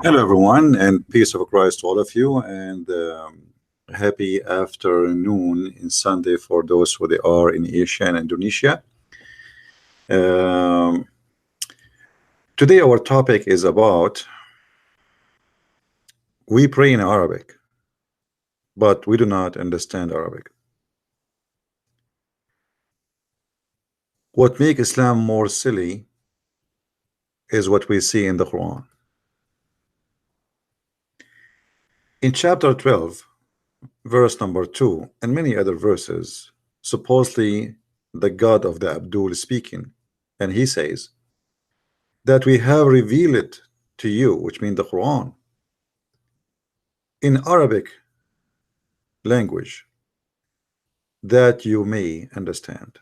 Hello, everyone, and peace of Christ to all of you, and happy afternoon in Sunday for those who they are in Asia and Indonesia. Um, Today, our topic is about we pray in Arabic, but we do not understand Arabic. What makes Islam more silly is what we see in the Quran. In chapter 12, verse number 2, and many other verses, supposedly the God of the Abdul is speaking, and he says that we have revealed it to you, which means the Quran, in Arabic language that you may understand.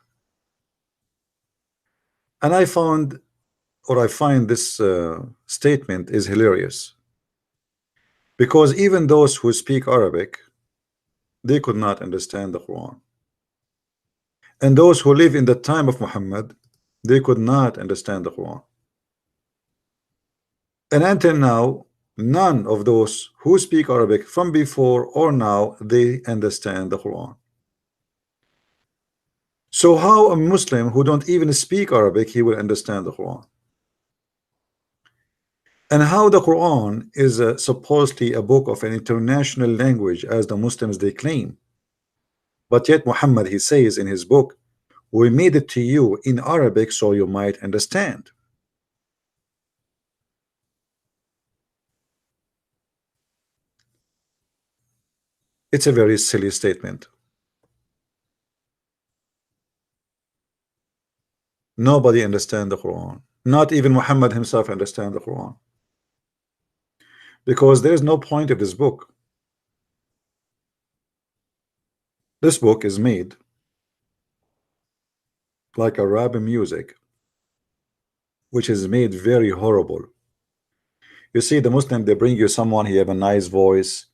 And I found, or I find this statement is hilarious, because even those who speak Arabic, they could not understand the Quran. And those who live in the time of Muhammad, they could not understand the Quran. And until now, none of those who speak Arabic from before or now, they understand the Quran. So how a Muslim who don't even speak Arabic, he will understand the Quran? And how the Quran is supposedly a book of an international language, as the Muslims they claim, but yet Muhammad, he says in his book, we made it to you in Arabic so you might understand. It's a very silly statement. Nobody understands the Quran. Not even Muhammad himself understands the Quran, because there is no point of this book. This book is made like a rap music, which is made very horrible. You see, the Muslim, they bring you someone, he have a nice voice,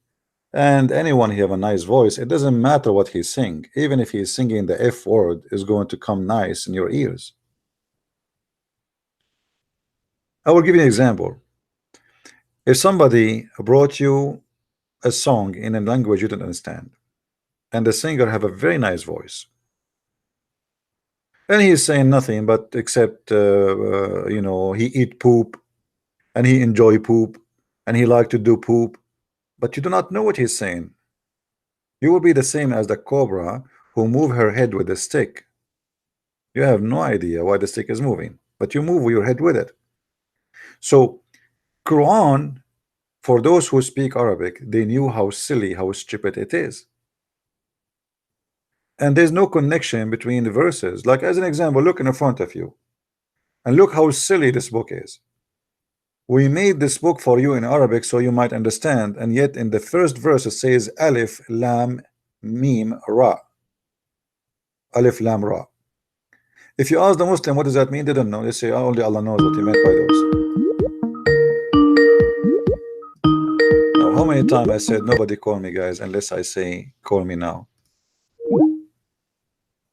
and anyone he have a nice voice, it doesn't matter what he sing, even if he's singing the F word, is going to come nice in your ears. I will give you an example. If somebody brought you a song in a language you don't understand, and the singer have a very nice voice, and he's saying nothing but except you know, he eat poop, and he enjoy poop, and he like to do poop, but you do not know what he's saying. You will be the same as the cobra who move her head with a stick. You have no idea why the stick is moving, but you move your head with it. So Quran, for those who speak Arabic, they knew how silly, how stupid it is. And there's no connection between the verses. Like, as an example, look in front of you and look how silly this book is. We made this book for you in Arabic so you might understand, and yet in the first verse it says Alif Lam Mim Ra. Alif Lam Ra. If you ask the Muslim what does that mean, they don't know. They say, oh, only Allah knows what he meant by those. Now, how many times I said nobody call me, guys, unless I say call me now.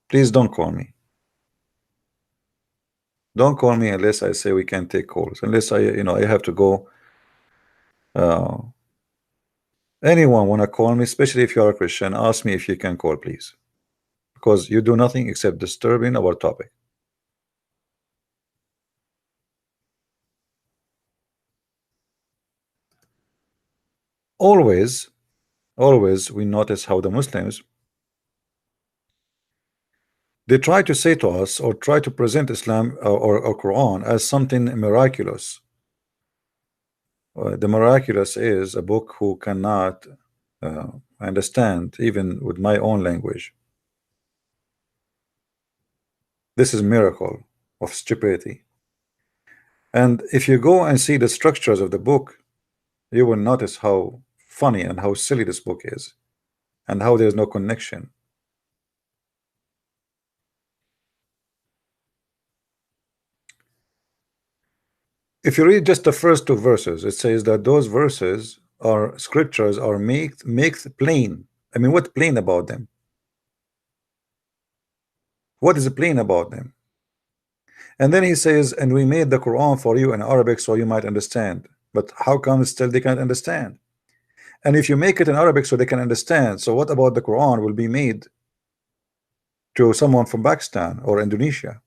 Please don't call me. Don't call me unless I say we can take calls. Unless I, you know, I have to go. Anyone want to call me, especially if you are a Christian, ask me if you can call, please, because you do nothing except disturbing our topic. Always we notice how the Muslims, they try to say to us or try to present Islam or Quran as something miraculous. The miraculous is a book who cannot understand even with my own language. This is miracle of stupidity. And if you go and see the structures of the book, you will notice how funny and how silly this book is, and how there's no connection. If you read just the first two verses, it says that those verses are scriptures are make plain. I mean, what plain about them? What is plain about them? And then he says, and we made the Quran for you in Arabic so you might understand. But how come still they can't understand? And if you make it in Arabic so they can understand, so what about the Quran will be made to someone from Pakistan or Indonesia?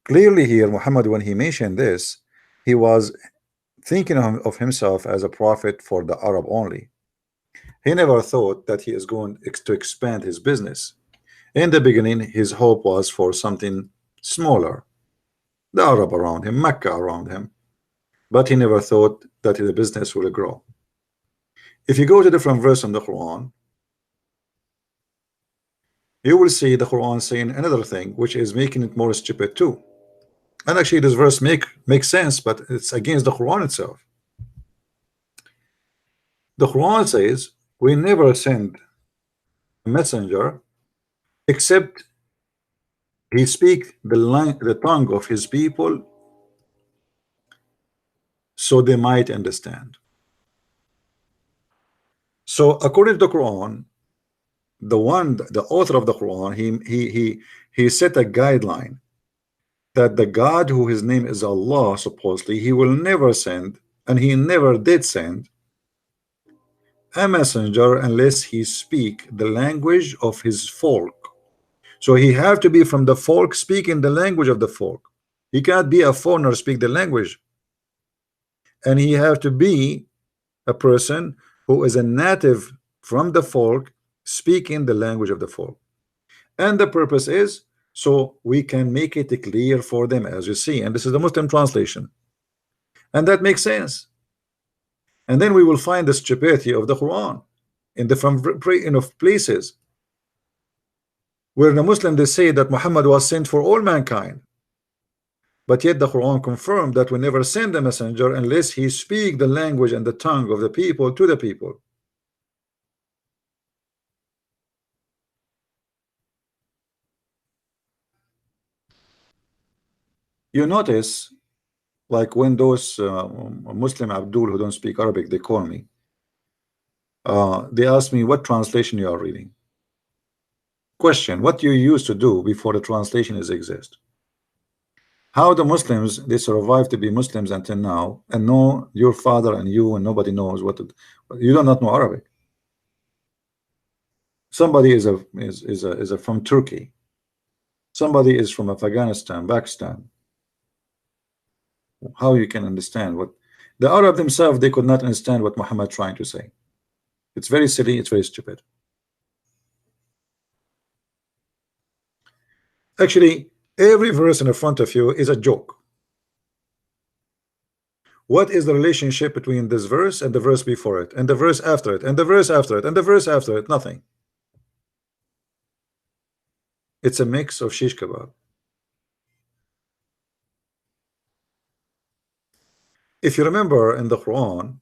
Clearly here, Muhammad, when he mentioned this, he was thinking of himself as a prophet for the Arab only. He never thought that he is going to expand his business. In the beginning, his hope was for something smaller, the Arab around him, Mecca around him. But he never thought that the business will grow. If you go to different verse in the Quran, you will see the Quran saying another thing, which is making it more stupid too. And actually, this verse makes sense, but it's against the Quran itself. The Quran says, "We never send a messenger except he speak the tongue of his people, so they might understand." So, according to the Quran, the author of the Quran, he set a guideline that the God who his name is Allah, supposedly, he will never send, and he never did send a messenger unless he speak the language of his folk. So he have to be from the folk, speaking the language of the folk. He can't be a foreigner speak the language, and he have to be a person who is a native from the folk, speaking the language of the folk. And the purpose is so we can make it clear for them, as you see. And this is the Muslim translation, and that makes sense. And then we will find the stupidity of the Quran in different places where the Muslim they say that Muhammad was sent for all mankind, but yet the Quran confirmed that we never send a messenger unless he speak the language and the tongue of the people to the people. You notice, like when those Muslim Abdul who don't speak Arabic, they call me. They ask me what translation you are reading. Question: what you used to do before the translation is exist? How the Muslims they survive to be Muslims until now, and know your father and you, and nobody knows what you do not know Arabic. Somebody is from Turkey. Somebody is from Afghanistan, Pakistan. How you can understand what the Arab themselves they could not understand what Muhammad trying to say. It's very silly. It's very stupid. Actually, every verse in front of you is a joke. What is the relationship between this verse and the verse before it, and the verse after it, and the verse after it, and the verse after it? Nothing. It's a mix of shish kebab. If you remember in the Quran,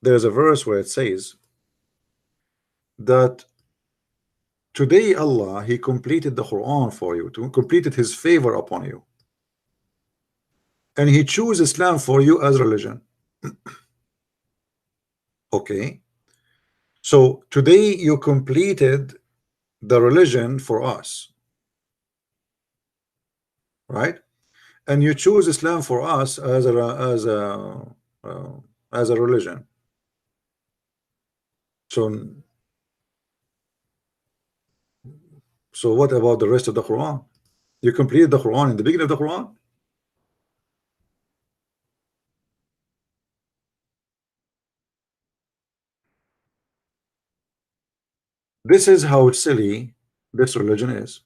there's a verse where it says that today Allah he completed the Quran for you, to completed his favor upon you, and he chose Islam for you as religion. Okay, so today you completed the religion for us, right? And you choose Islam for us as a religion. So what about the rest of the Quran? You completed the Quran in the beginning of the Quran. This is how silly this religion is.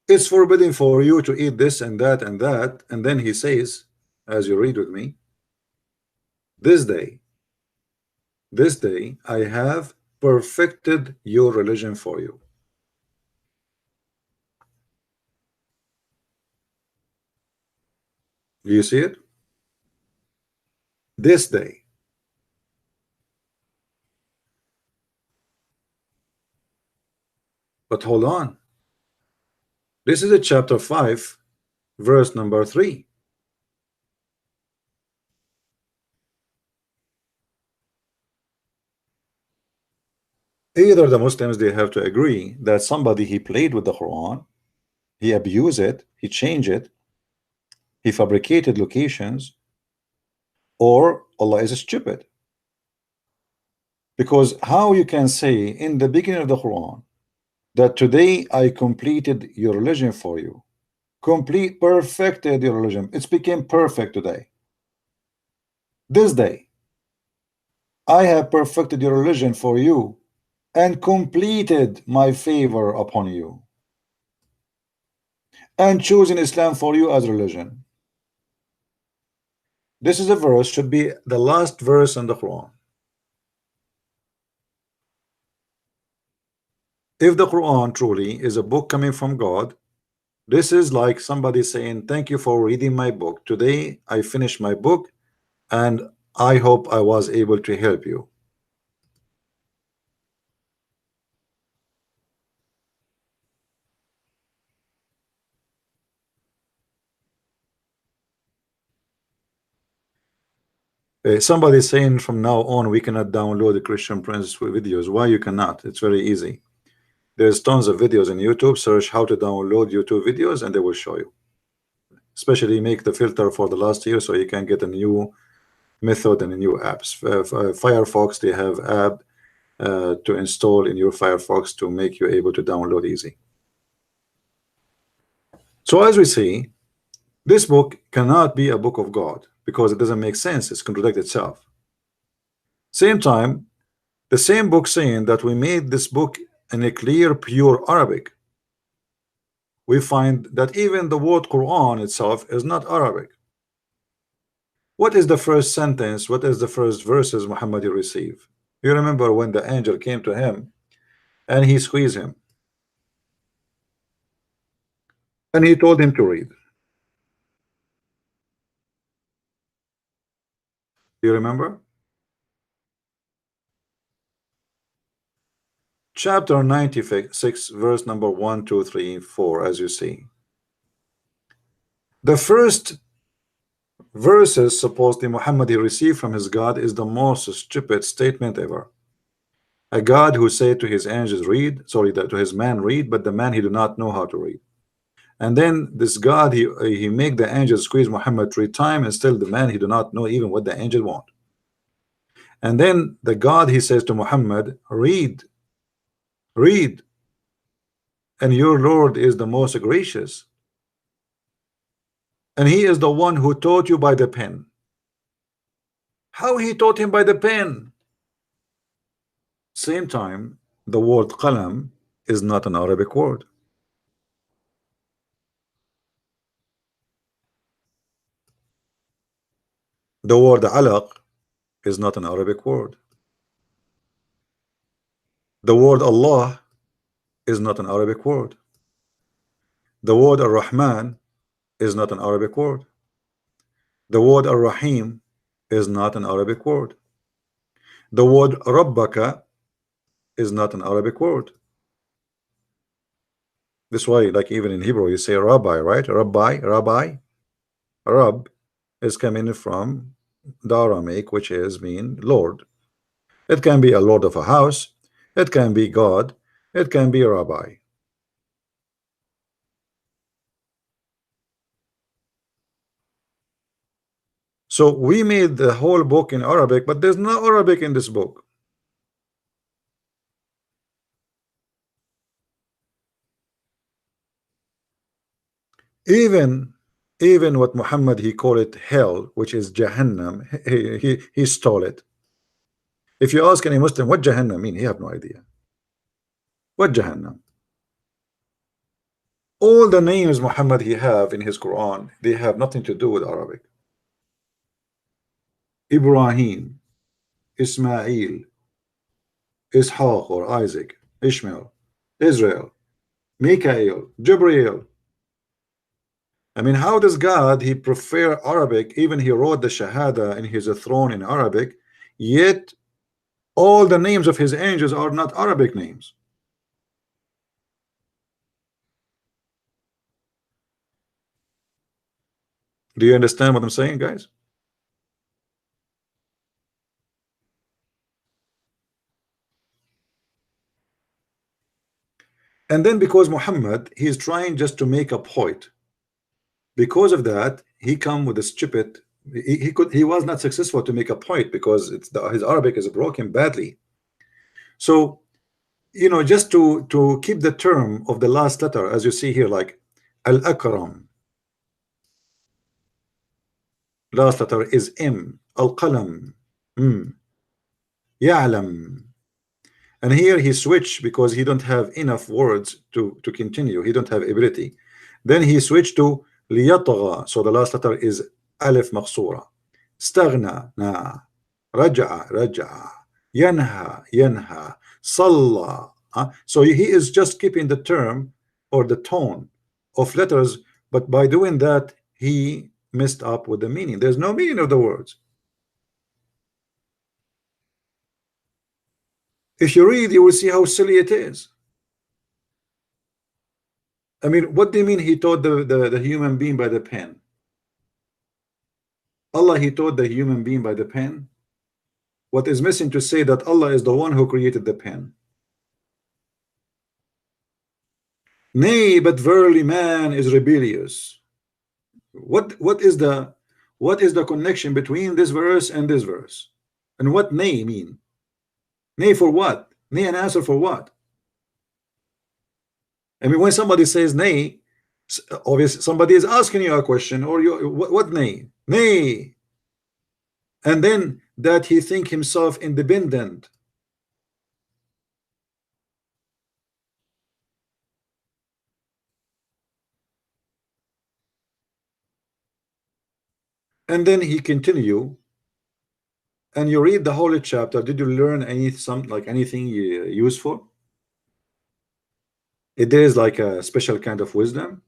It's forbidden for you to eat this and that and that, and then he says, as you read with me, this day I have perfected your religion for you. Do you see it? This day. But hold on. This is a chapter 5, verse number 3. Either the Muslims they have to agree that somebody he played with the Quran, he abused it, he changed it, he fabricated locations, or Allah is stupid. Because how you can say in the beginning of the Quran that today I completed your religion for you, perfected your religion, it's became perfect today, this day I have perfected your religion for you and completed my favor upon you and chosen Islam for you as religion. This is a verse, should be the last verse in the Quran. If the Quran truly is a book coming from God, this is like somebody saying, thank you for reading my book. Today I finished my book and I hope I was able to help you. Somebody saying from now on we cannot download the Christian Prince videos. Why you cannot? It's very easy. There's tons of videos in YouTube. Search how to download YouTube videos and they will show you. Especially make the filter for the last year so you can get a new method and new apps. Firefox, they have app to install in your Firefox to make you able to download easy. So as we see, this book cannot be a book of God because it doesn't make sense. It's contradict itself. Same time, the same book saying that we made this book in a clear, pure Arabic. We find that even the word Quran itself is not Arabic. What is the first sentence? What is the first verses Muhammad received? You remember when the angel came to him and he squeezed him and he told him to read. Do you remember? Chapter 96, verse number 1, 2, 3, 4, as you see. The first verses supposedly Muhammad he received from his God is the most stupid statement ever. A God who said to his angels read, sorry, to his man read, but the man he do not know how to read. And then this God he make the angels squeeze Muhammad 3 times, and still the man he do not know even what the angel want. And then the God he says to Muhammad, read, read, and your Lord is the most gracious, and he is the one who taught you by the pen. How he taught him by the pen? Same time, the word qalam is not an Arabic word. The word alaq is not an Arabic word. The word Allah is not an Arabic word. The word Ar-Rahman is not an Arabic word. The word Ar-Rahim is not an Arabic word. The word Rabbaka is not an Arabic word. This why, like even in Hebrew, you say Rabbi, right? Rabbi, Rabbi. Rab is coming from the Aramaic, which is mean Lord. It can be a lord of a house. It can be God. It can be a rabbi. So we made the whole book in Arabic, but there's no Arabic in this book. Even what Muhammad he called it hell, which is Jahannam, he stole it. If you ask any Muslim what Jahannam mean, he have no idea. What Jahannam? All the names Muhammad he have in his Quran, they have nothing to do with Arabic. Ibrahim, Ismail, Ishaq or Isaac, Ishmael, Israel, Mikael, Jibreel. I mean, how does God he prefer Arabic? Even he wrote the Shahada in his throne in Arabic, yet all the names of his angels are not Arabic names. Do you understand what I'm saying, guys? And then because Muhammad, he is trying just to make a point. Because of that, he come with a stupid. He was not successful to make a point because his Arabic is broken badly. So just to keep the term of the last letter, as you see here, like al-akram, last letter is M. Al-qalam, ya'lam. And here he switched because he don't have enough words to continue. He don't have ability. Then he switched to liyatgha. So the last letter is alif maqsura. Staghna, na. Raja'a, raja'a. Yanha, yanha. Salla. So he is just keeping the term or the tone of letters, but by doing that he messed up with the meaning. There's no meaning of the words. If you read, you will see how silly it is. I mean, what do you mean he taught the human being by the pen? Allah, he taught the human being by the pen. What is missing to say that Allah is the one who created the pen? Nay, but verily man is rebellious. What is the connection between this verse and this verse? And what nay mean? Nay for what? Nay an answer for what? I mean, when somebody says nay, obviously somebody is asking you a question, or you what nay? Nay. And then that he think himself independent. And then he continue, and you read the holy chapter. Did you learn anything useful? It is like a special kind of wisdom.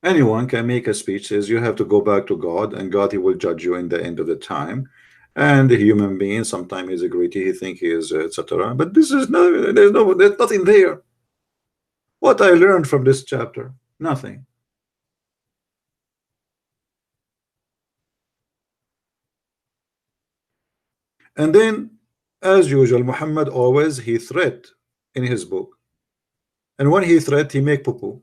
Anyone can make a speech, says you have to go back to God, and God, he will judge you in the end of the time. And the human being sometimes is a greedy, he think he is, etc. But this is there's nothing there. What I learned from this chapter, nothing. And then, as usual, Muhammad always he threat in his book, and when he threat, he make poo-poo.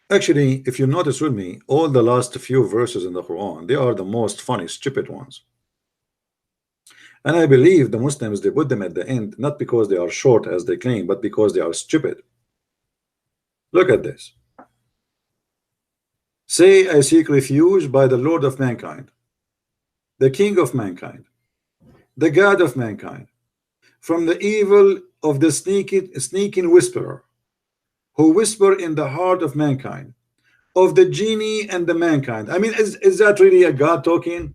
Actually, if you notice with me, all the last few verses in the Quran, they are the most funny, stupid ones. And I believe the Muslims, they put them at the end, not because they are short as they claim, but because they are stupid. Look at this. Say, I seek refuge by the Lord of mankind, the King of mankind, the God of mankind, from the evil of the sneaking whisperer, who whisper in the heart of mankind, of the genie and the mankind. I mean, is that really a God talking?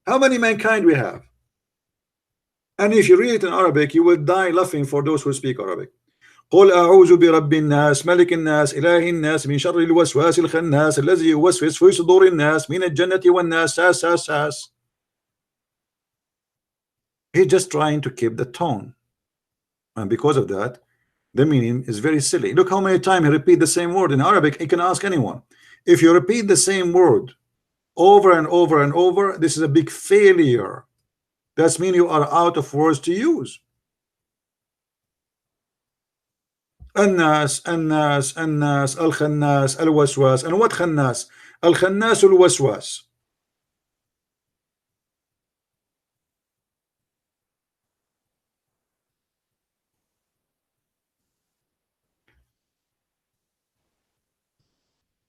How many mankind we have? And if you read it in Arabic, you will die laughing for those who speak Arabic. قل أعوذ برب الناس ملك الناس إله الناس من شر الوسواس الخناس الذي يوسوس في صدور الناس من الجنة والناس. He's just trying to keep the tone, and because of that, the meaning is very silly. Look how many times he repeat the same word in Arabic. You can ask anyone. If you repeat the same word over and over and over, this is a big failure. That means you are out of words to use. الناس الناس الناس الخناس الوسواس. And what خناس? الخناس الوسواس.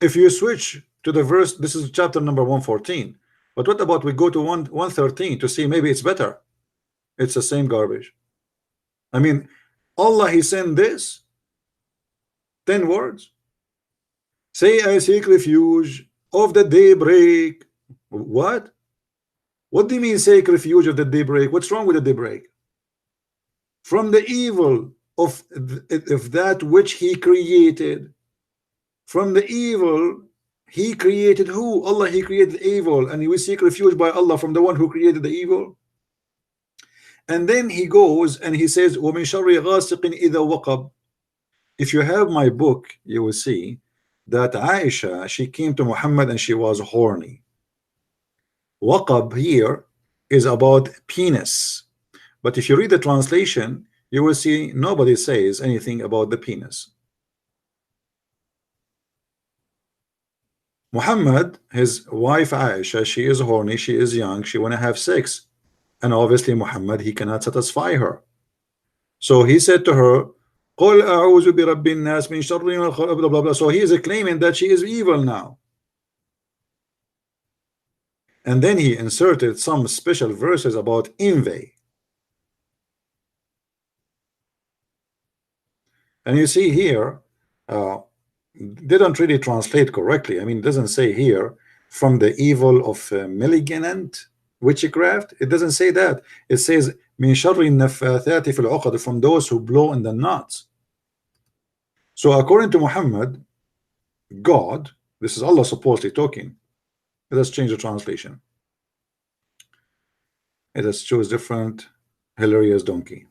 If you switch to the verse, this is chapter number 114, but what about we go to 113 to see maybe it's better? It's the same garbage. I mean, Allah, he sent this 10 words. Say, I seek refuge of the daybreak. What do you mean seek refuge of the daybreak? What's wrong with the daybreak? From the evil of that which he created. From the evil he created who? Allah, he created evil, and we seek refuge by Allah from the one who created the evil. And then he goes and he says, وَمِن شَرِّ غَاسِقٍ إِذَا وَقَبْ. If you have my book, you will see that Aisha, she came to Muhammad and she was horny. Waqab here is about penis. But if you read the translation, you will see nobody says anything about the penis. Muhammad, his wife Aisha, she is horny, she is young, she want to have sex. And obviously Muhammad, he cannot satisfy her. So he said to her, قل أعوذ برب الناس من شر ما خلق, blah, blah, blah. So he is claiming that she is evil now. And then he inserted some special verses about envy. And you see here, they don't really translate correctly. I mean, it doesn't say here from the evil of malignant witchcraft. It doesn't say that. It says min sharri naffathati fil uqad, from those who blow in the knots. So according to Muhammad, God, this is Allah supposedly talking. Let's change the translation. It has chose different hilarious donkey.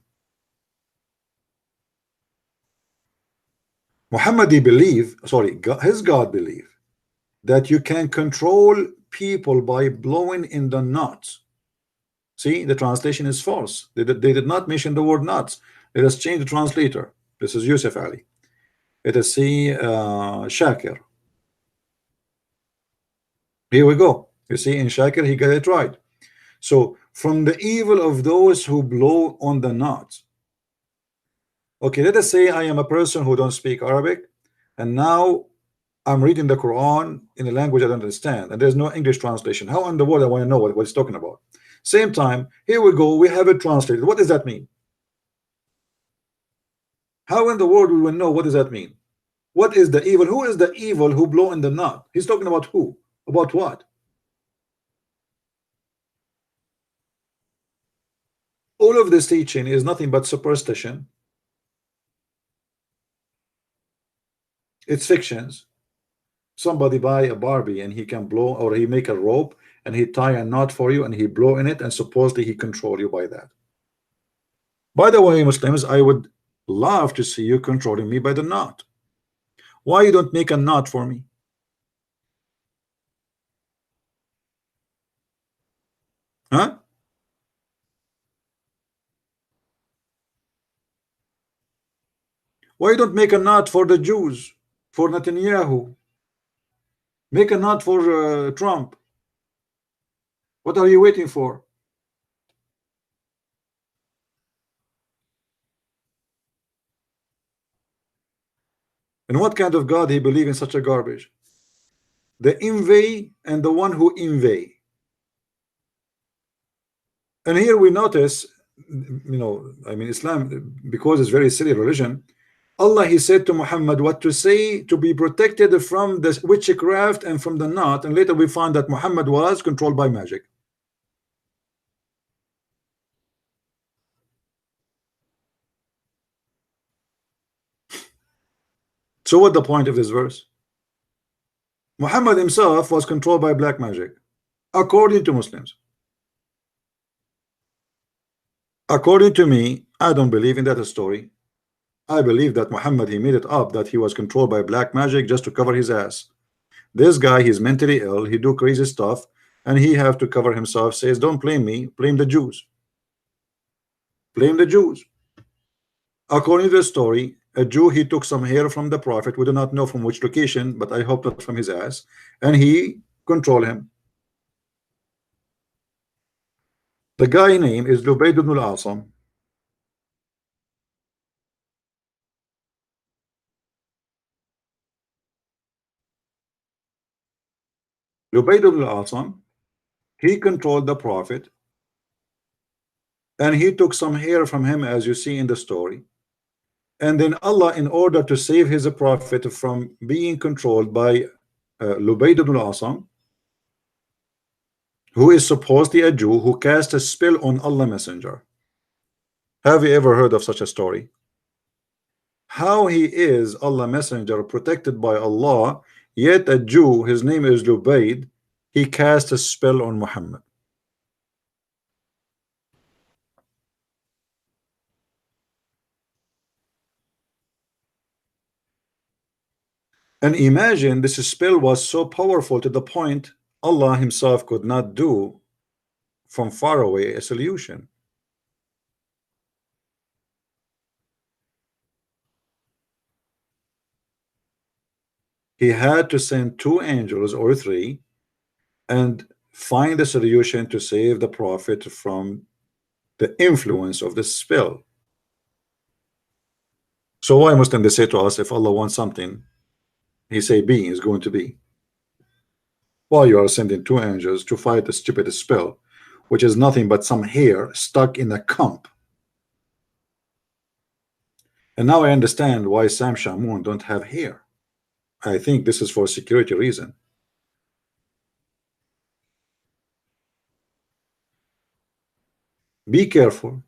Muhammad, he believe, sorry, God, his God believe that you can control people by blowing in the knots. See, the translation is false. They did not mention the word knots. Let us change the translator. This is Yusuf Ali. Let us see Shakir. Here we go. You see, in Shakir, he got it right. So, from the evil of those who blow on the knots. Okay, let us say I am a person who don't speak Arabic, and now I'm reading the Quran in a language I don't understand, and there's no English translation. How in the world I want to know what it's talking about? Same time, here we go, we have it translated. What does that mean? How in the world we will know what does that mean? What is the evil? Who is the evil who blow in the knot? He's talking about who? About what? All of this teaching is nothing but superstition. It's fictions. Somebody buy a Barbie and he can blow, or he make a rope and he tie a knot for you and he blow in it, and supposedly he control you by that. By the way, Muslims, I would love to see you controlling me by the knot. Why you don't make a knot for me? Huh? Why you don't make a knot for the Jews, for Netanyahu? Make a knot for Trump. What are you waiting for? And what kind of God he believe in such a garbage? The envy and the one who envy. And here we notice, you know, I mean, Islam, because it's very silly religion, Allah, he said to Muhammad what to say to be protected from the witchcraft and from the knot, and later we find that Muhammad was controlled by magic. So what the point of this verse? Muhammad himself was controlled by black magic, according to Muslims. According to me, I don't believe in that story. I believe that Muhammad, he made it up that he was controlled by black magic just to cover his ass. This guy, he's mentally ill, he do crazy stuff, and he have to cover himself, says, don't blame me, blame the Jews. Blame the Jews. According to the story, a Jew, he took some hair from the prophet, we do not know from which location, but I hope not from his ass, and he control him. The guy name is Lubayd ibn al-Asam. Lubayd ibn al-Asam, he controlled the prophet, and he took some hair from him, as you see in the story. And then Allah, in order to save his prophet from being controlled by Lubayd ibn al-Asam, who is supposedly a Jew who cast a spell on Allah Messenger. Have you ever heard of such a story? How he is Allah Messenger, protected by Allah, yet a Jew, his name is Lubayd, he cast a spell on Muhammad. And imagine this spell was so powerful to the point Allah himself could not do from far away a solution. He had to send 2 angels or 3 and find a solution to save the Prophet from the influence of the spell. So why Muslim they say to us, if Allah wants something, he say be is going to be. Why you are sending 2 angels to fight the stupid spell, which is nothing but some hair stuck in a comb? And now I understand why Sam Shamoun don't have hair. I think this is for security reason. Be careful.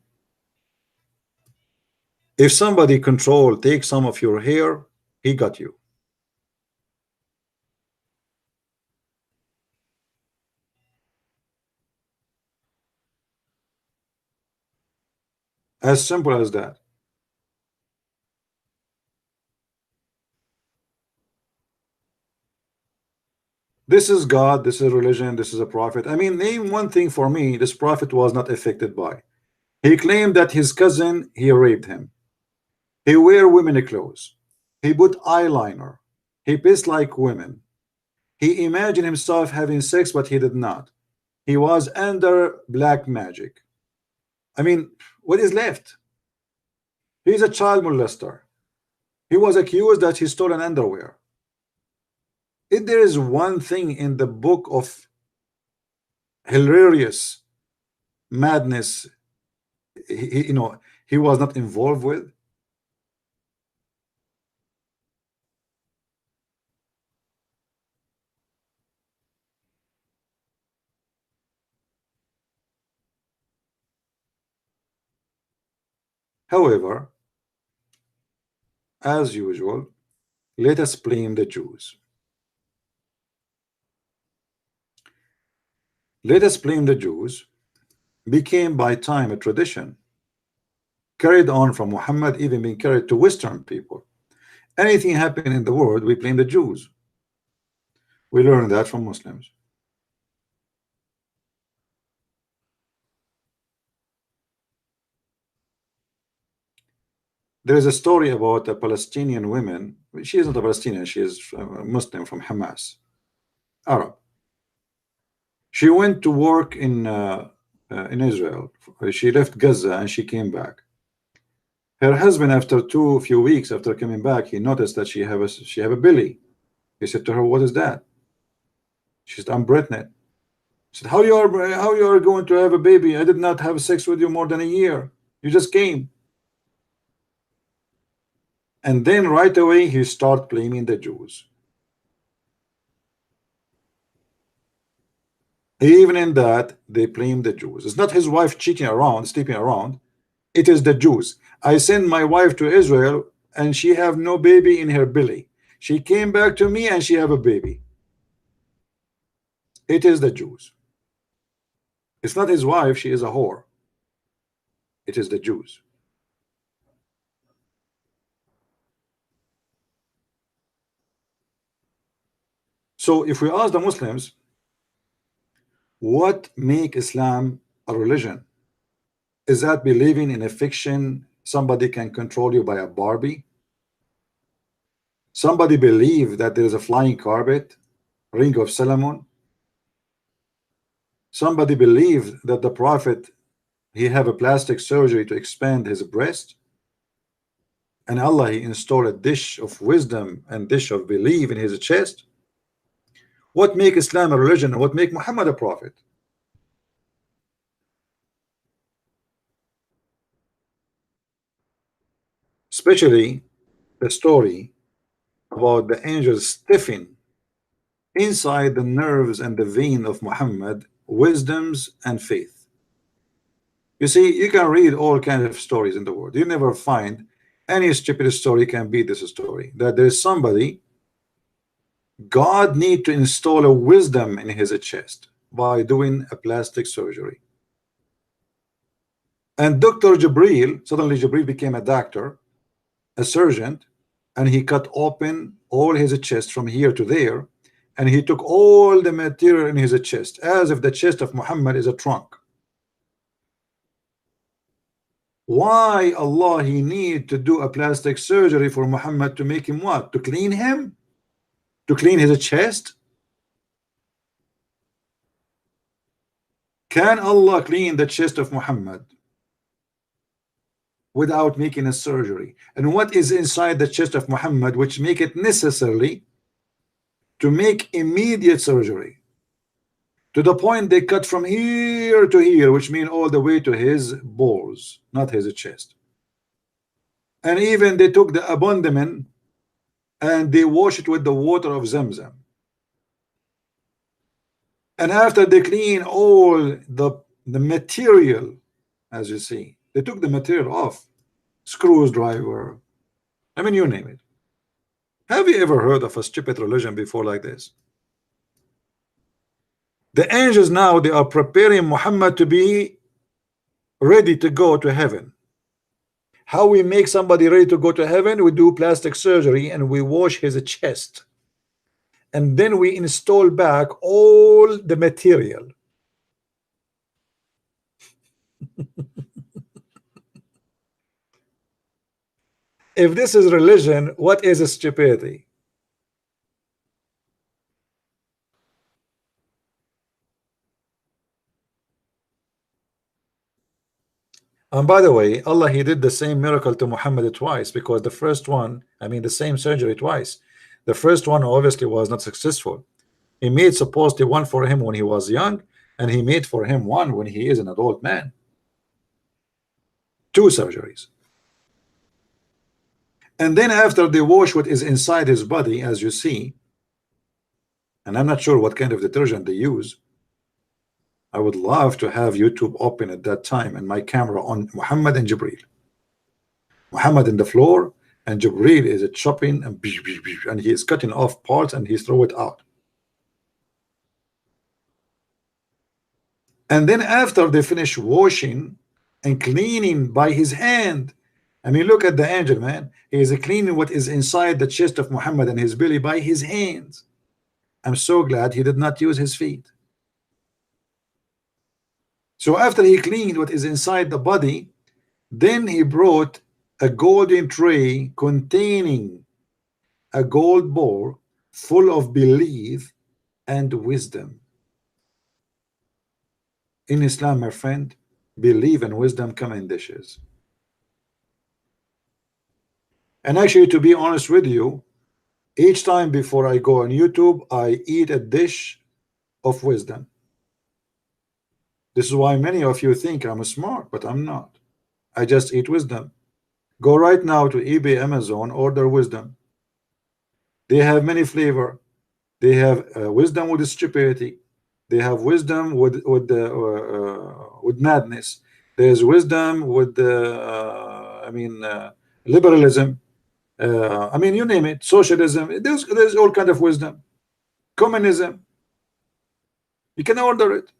If somebody take some of your hair, he got you. As simple as that. This is God, this is religion, this is a prophet. I mean, name one thing for me this prophet was not affected by. He claimed that his cousin, he raped him. He wear women clothes. He put eyeliner. He pissed like women. He imagined himself having sex, but he did not. He was under black magic. I mean, what is left? He's a child molester. He was accused that he stole an underwear. If there is one thing in the book of hilarious madness he was not involved with, however, as usual, let us blame the Jews. Let us blame the Jews became by time a tradition carried on from Muhammad, even being carried to Western people. Anything happening in the world, we blame the Jews. We learn that from Muslims. There is a story about a Palestinian woman. She is not a Palestinian, she is a Muslim from Hamas, Arab. She went to work in Israel. She left Gaza and she came back. Her husband, after few weeks after coming back, he noticed that she have a belly. He said to her, "What is that?" She said, "I'm pregnant." He said, how you are going to have a baby? I did not have sex with you more than a year. You just came." And then right away he started blaming the Jews. Even in that, they blame the Jews. It's not his wife cheating around, sleeping around. It is the Jews. I sent my wife to Israel and she have no baby in her belly. She came back to me and she have a baby. It is the Jews. It's not his wife, she is a whore. It is the Jews. So if we ask the Muslims, what make Islam a religion? Is that believing in a fiction somebody can control you by a Barbie? Somebody believe that there is a flying carpet, Ring of Solomon? Somebody believe that the Prophet he have a plastic surgery to expand his breast, and Allah he installed a dish of wisdom and dish of belief in his chest? What make Islam a religion and what make Muhammad a prophet? Especially the story about the angels stiffing inside the nerves and the vein of Muhammad wisdoms and faith. You see, you can read all kinds of stories in the world. You never find any stupid story can beat this story, that there is somebody God need to install a wisdom in his chest by doing a plastic surgery. And Dr. Jibril, suddenly Jibril became a doctor, a surgeon, and he cut open all his chest from here to there, and he took all the material in his chest, as if the chest of Muhammad is a trunk. Why Allah he need to do a plastic surgery for Muhammad to make him what? To clean him? To clean his chest? Can Allah clean the chest of Muhammad without making a surgery? And what is inside the chest of Muhammad which make it necessary to make immediate surgery? To the point they cut from here to here, which mean all the way to his balls, not his chest. And even they took the abdomen and they wash it with the water of Zamzam. And after they clean all the material, as you see, they took the material off, screwdriver, I mean, you name it. Have you ever heard of a stupid religion before like this? The angels now, they are preparing Muhammad to be ready to go to heaven. How we make somebody ready to go to heaven? We do plastic surgery and we wash his chest, and then we install back all the material. If this is religion, what is a stupidity? And by the way, Allah he did the same miracle to Muhammad twice, because the first one, I mean the same surgery twice. The first one obviously was not successful. He made supposedly one for him when he was young, and he made for him one when he is an adult man. Two surgeries. And then after they wash what is inside his body, as you see, and I'm not sure what kind of detergent they use. I would love to have YouTube open at that time and my camera on Muhammad and Jibreel. Muhammad in the floor, and Jibreel is chopping and he is cutting off parts and he throw it out. And then after they finish washing and cleaning by his hand, I mean, look at the angel, man. He is cleaning what is inside the chest of Muhammad and his belly by his hands. I'm so glad he did not use his feet. So after he cleaned what is inside the body, then he brought a golden tray containing a gold bowl full of belief and wisdom. In Islam, my friend, belief and wisdom come in dishes. And actually, to be honest with you, each time before I go on YouTube, I eat a dish of wisdom. This is why many of you think I'm smart, but I'm not. I just eat wisdom. Go right now to eBay, Amazon, order wisdom. They have many flavor. They have wisdom with stupidity. They have wisdom with madness. There's wisdom with liberalism. I mean, you name it. Socialism. There's all kind of wisdom. Communism. You can order it.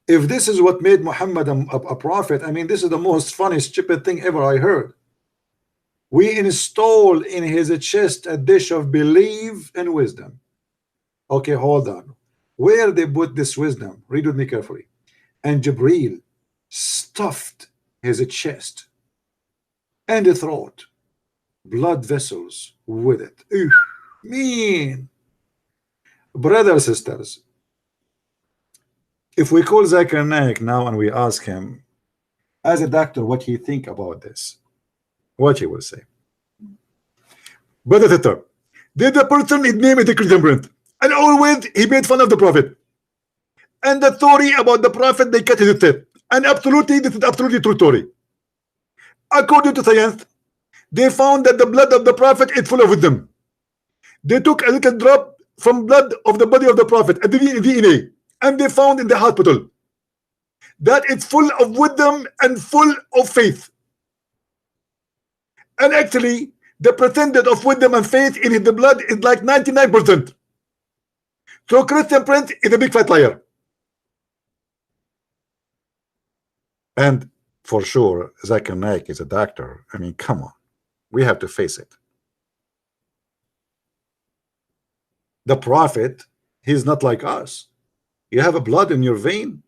If this is what made Muhammad a prophet, I mean, this is the most funny, stupid thing ever I heard. We install in his chest a dish of belief and wisdom. Okay, hold on. Where they put this wisdom? Read with me carefully. And Jibreel stuffed his chest and the throat, blood vessels with it. Ew, mean. Brothers, sisters, if we call Zakir Naik now and we ask him, as a doctor, what he think about this, what he will say. Brother Tatar, did the person his name is the Christian brand, and always he made fun of the prophet. And the story about the prophet, they cut his teeth. And absolutely, this is absolutely true story. According to science, they found that the blood of the prophet is full of wisdom. They took a little drop from blood of the body of the prophet, a DNA, and they found in the hospital that it's full of wisdom and full of faith. And actually, the percentage of wisdom and faith in the blood is like 99%. So Christian Prince is a big fat liar. And for sure, Zakir Naik is a doctor. I mean, come on. We have to face it. The prophet, he's not like us. You have a blood in your vein.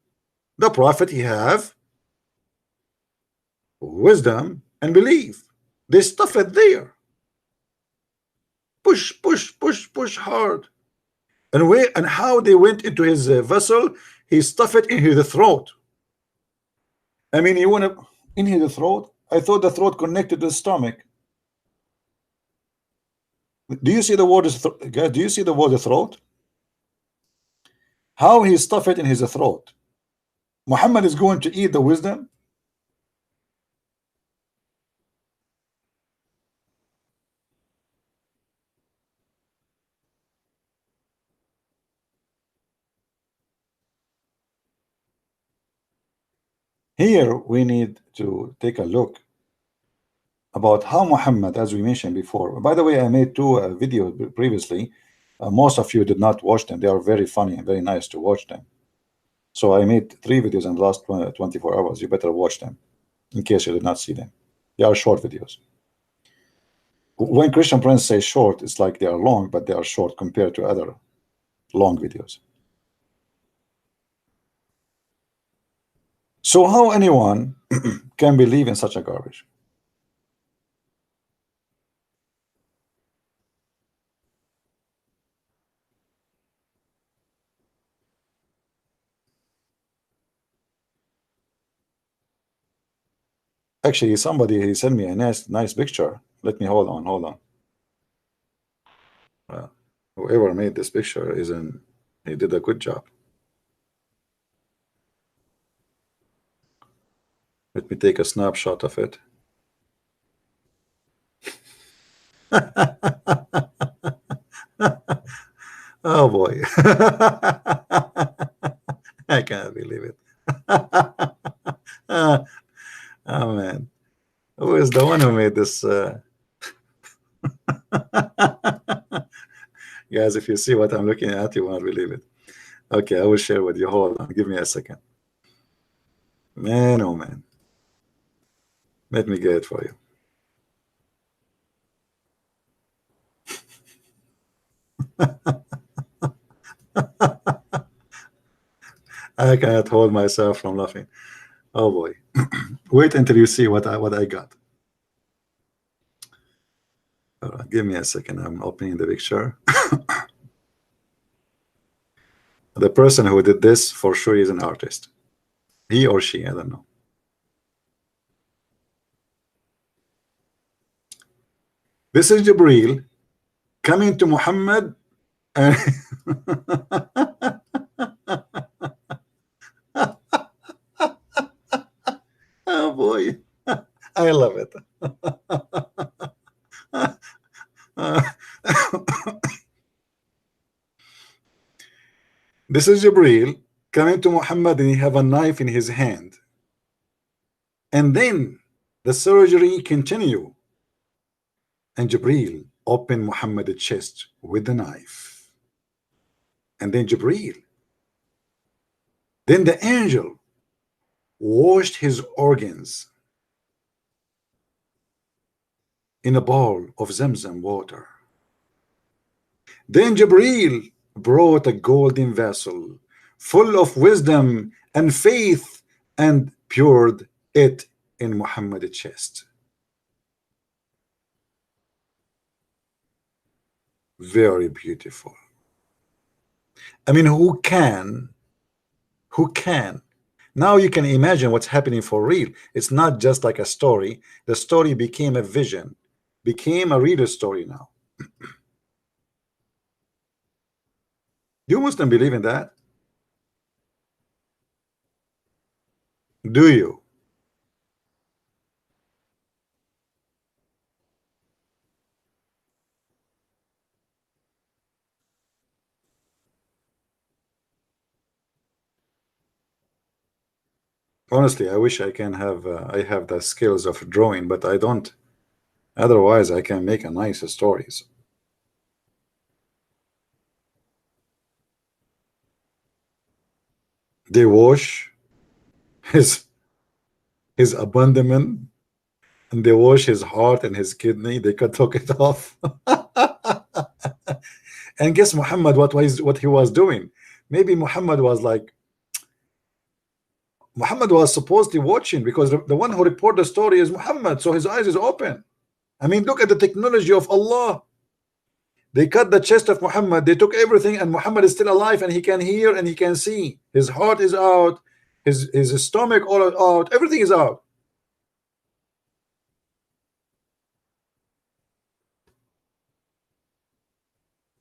The prophet, he have wisdom and belief. They stuff it there. Push, push, push, push hard. And how they went into his vessel, he stuffed it in his throat. I mean, you want to in his throat? I thought the throat connected to the stomach. Do you see the word guys? Do you see the word throat? How he stuffed it in his throat? Muhammad is going to eat the wisdom. Here we need to take a look about how Muhammad, as we mentioned before. By the way, I made two videos previously. Most of you did not watch them. They are very funny and very nice to watch them. So I made 3 videos in the last 24 hours. You better watch them in case you did not see them. They are short videos. When Christian Prince says short, it's like they are long, but they are short compared to other long videos. So how anyone can believe in such a garbage? Actually, somebody he sent me a nice picture. Let me hold on. Whoever made this picture he did a good job. Let me take a snapshot of it. Oh boy. I can't believe it. Oh man. Who is the one who made this? Guys, if you see what I'm looking at, you won't believe it. Okay, I will share with you. Hold on, give me a second. Man, oh man. Let me get it for you. I cannot hold myself from laughing. Oh boy. Wait until you see what I got. Give me a second. I'm opening the picture. The person who did this for sure is an artist. He or she, I don't know. This is Jibreel coming to Muhammad and oh boy, I love it. This is Jibreel coming to Muhammad and he have a knife in his hand. And then the surgery continue. And Jibreel opened Muhammad's chest with the knife. And then Jibreel. Then the angel washed his organs in a bowl of Zamzam water. Then Jibreel brought a golden vessel full of wisdom and faith and poured it in Muhammad's chest. Very beautiful. I mean, who can now you can imagine what's happening for real. It's not just like a story. The story became a vision, became a reader story now. Do you Muslim believe in that? Do you? Honestly, I wish I can have I have the skills of drawing, but I don't. Otherwise, I can make a nice stories. They wash his abandonment and they wash his heart and his kidney. They can took it off. And guess Muhammad what he was doing? Maybe Muhammad was supposedly watching, because the one who reported the story is Muhammad, so his eyes is open. I mean, look at the technology of Allah. They cut the chest of Muhammad, they took everything, and Muhammad is still alive, and he can hear and he can see. His heart is out, his stomach all out, everything is out.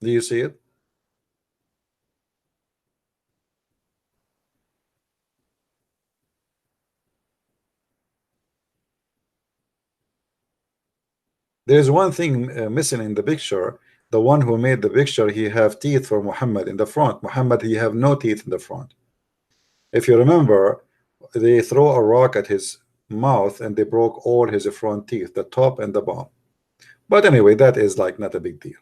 Do you see it? There's one thing missing in the picture. The one who made the picture, he have teeth for Muhammad in the front. Muhammad, he have no teeth in the front. If you remember, they throw a rock at his mouth and they broke all his front teeth, the top and the bottom. But anyway, that is like not a big deal.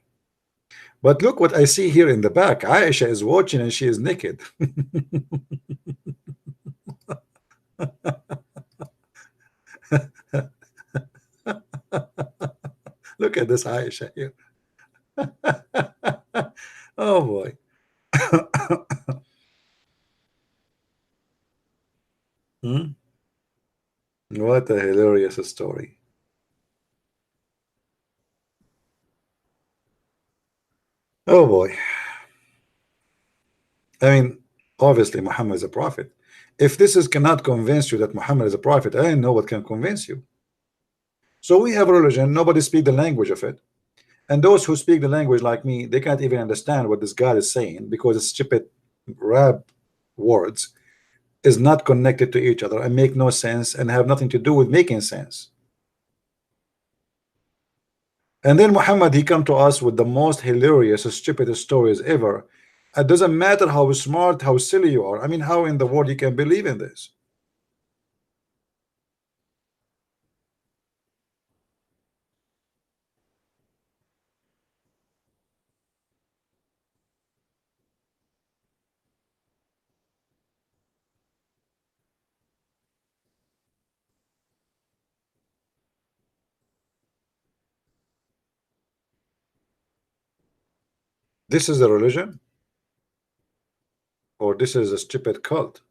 But look what I see here in the back. Aisha is watching and she is naked. Look at this Aisha here. Oh boy. Hmm? What a hilarious story. Oh boy. I mean, obviously Muhammad is a prophet. If this is cannot convince you that Muhammad is a prophet, I don't know what can convince you. So we have a religion, nobody speak the language of it. And those who speak the language like me, they can't even understand what this God is saying, because it's stupid rap words is not connected to each other and make no sense and have nothing to do with making sense. And then Muhammad, he come to us with the most hilarious, stupid stories ever. It doesn't matter how smart, how silly you are. I mean, how in the world you can believe in this? This is a religion, or this is a stupid cult?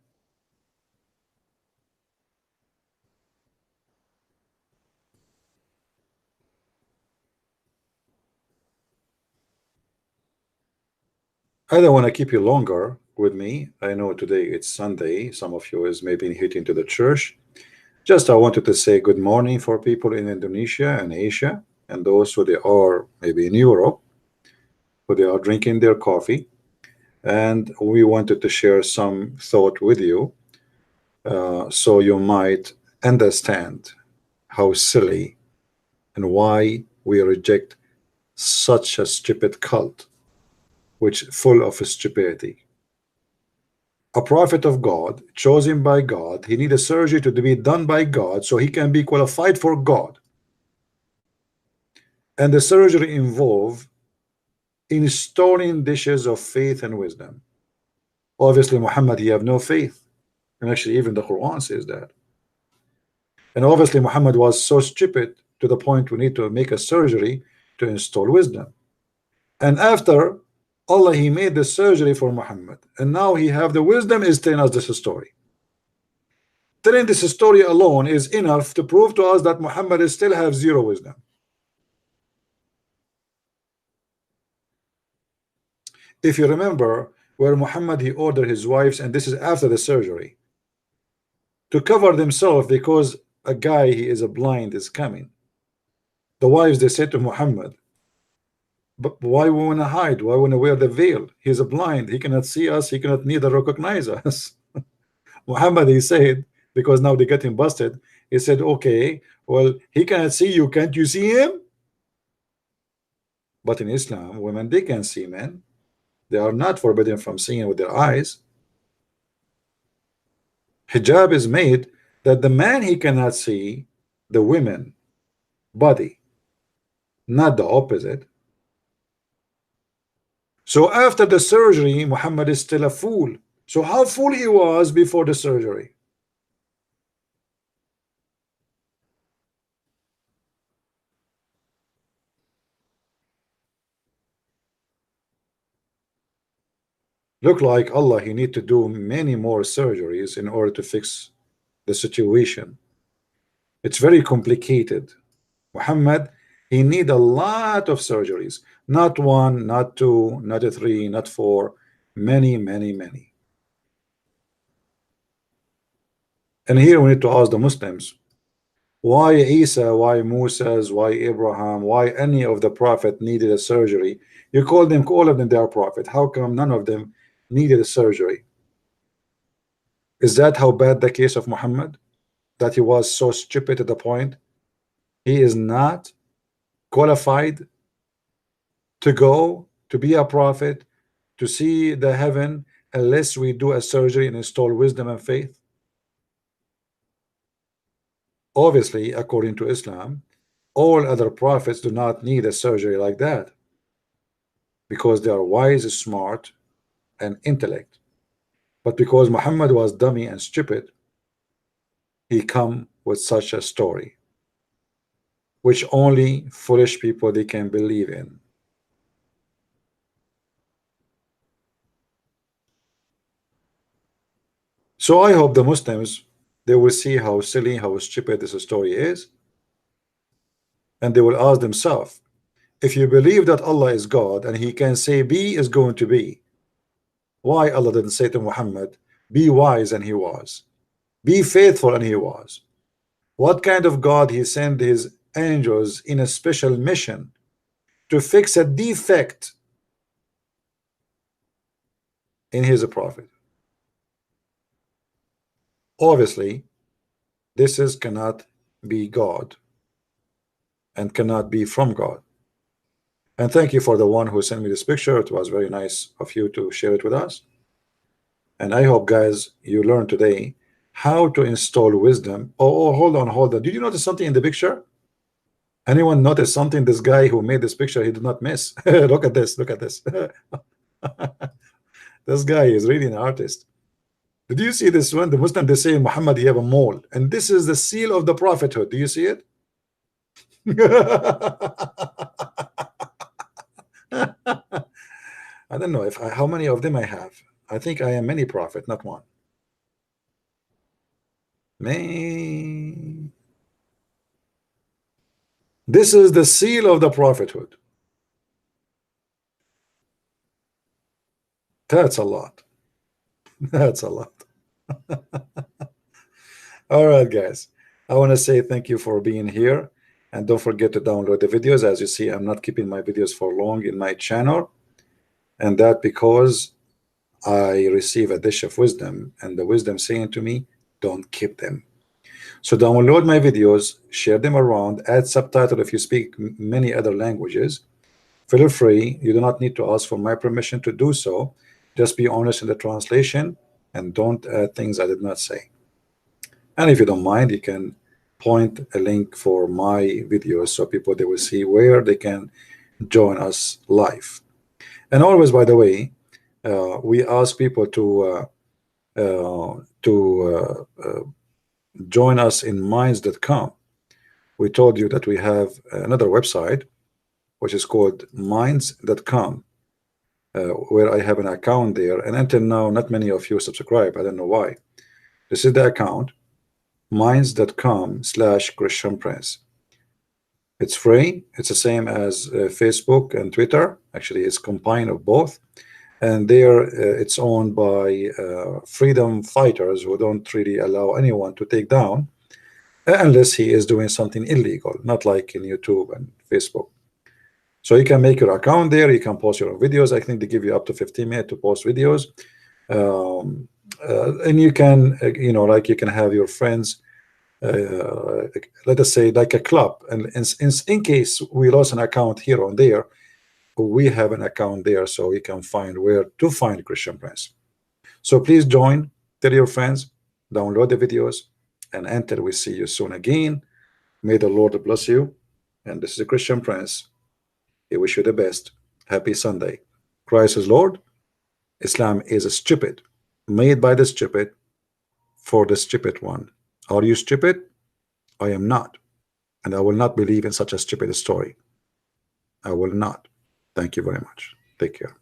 I don't want to keep you longer with me. I know today it's Sunday. Some of you is maybe hitting to the church. Just I wanted to say good morning for people in Indonesia and Asia, and those who they are maybe in Europe, who they are drinking their coffee. And we wanted to share some thought with you, so you might understand how silly and why we reject such a stupid cult, which full of stupidity. A prophet of God, chosen by God, he need a surgery to be done by God so he can be qualified for God. And the surgery involve installing dishes of faith and wisdom. Obviously, Muhammad, he have no faith. And actually, even the Quran says that. And obviously, Muhammad was so stupid to the point we need to make a surgery to install wisdom. And after Allah, he made the surgery for Muhammad. And now he have the wisdom is telling us this story. Telling this story alone is enough to prove to us that Muhammad still have zero wisdom. If you remember where Muhammad, he ordered his wives, and this is after the surgery, to cover themselves because a guy, he is a blind, is coming. The wives, they said to Muhammad, but why we want to hide? Why want to wear the veil? He's a blind, he cannot see us, he cannot neither recognize us. Muhammad, he said, because now they get him busted, he said, okay, well, he cannot see you, can't you see him? But in Islam, women, they can see men. They are not forbidden from seeing with their eyes. Hijab is made that the man, he cannot see the women body, not the opposite. So after the surgery, Muhammad is still a fool. So how fool he was before the surgery? Look like Allah, he need to do many more surgeries in order to fix the situation. It's very complicated. Muhammad, he need a lot of surgeries, not one, not two, not three, not four, many, many, many. And here we need to ask the Muslims, why Isa, why Moses, why Abraham, why any of the prophet needed a surgery? You call them, all of them, they are prophet. How come none of them needed a surgery? Is that how bad the case of Muhammad? That he was so stupid to the point he is not qualified to go to be a prophet, to see the heaven, unless we do a surgery and install wisdom and faith? Obviously, according to Islam, all other prophets do not need a surgery like that, because they are wise, smart, and intellect. But because Muhammad was dummy and stupid, he come with such a story, which only foolish people they can believe in. So I hope the Muslims, they will see how silly, how stupid this story is, and they will ask themselves, if you believe that Allah is God and he can say be is going to be, why Allah didn't say to Muhammad, be wise, and he was, be faithful, and he was? What kind of God he sent his angels in a special mission to fix a defect in his prophet? Obviously, this is cannot be God and cannot be from God. And thank you for the one who sent me this picture. It was very nice of you to share it with us. And I hope, guys, you learned today how to install wisdom. Oh, hold on. Did you notice something in the picture? Anyone notice something? This guy who made this picture, he did not miss. Look at this. This guy is really an artist. Did you see this one? The Muslim, they say Muhammad, you have a mole, and this is the seal of the prophethood. Do you see it? I don't know how many of them I have. I think I am many prophet, not one. Man, this is the seal of the prophethood. That's a lot. That's a lot. All right, guys, I want to say thank you for being here, and don't forget to download the videos. As you see, I'm not keeping my videos for long in my channel, and that because I receive a dish of wisdom, and the wisdom saying to me, don't keep them. So download my videos, share them around, add subtitle if you speak many other languages. Feel free. You do not need to ask for my permission to do so. Just be honest in the translation and don't add things I did not say. And if you don't mind, you can point a link for my videos so people, they will see where they can join us live. And always, by the way, we ask people to join us in minds.com. We told you that we have another website which is called minds.com, where I have an account there, and until now not many of you subscribe. I don't know why. This is the account, minds.com/Christian Prince. It's free. It's the same as Facebook and Twitter. Actually, it's combined of both, and there it's owned by freedom fighters who don't really allow anyone to take down unless he is doing something illegal, not like in YouTube and Facebook. So you can make your account there, you can post your own videos. I think they give you up to 15 minutes to post videos, and you can you know, like you can have your friends, let us say like a club, and in case we lost an account here or there, we have an account there, so we can find where to find Christian Prince. So please join, tell your friends, download the videos, and until we see you soon again, may the Lord bless you. And this is the Christian Prince. I wish you the best. Happy Sunday. Christ is Lord. Islam is stupid, made by the stupid, for the stupid one. Are you stupid? I am not, and I will not believe in such a stupid story. I will not. Thank you very much. Take care.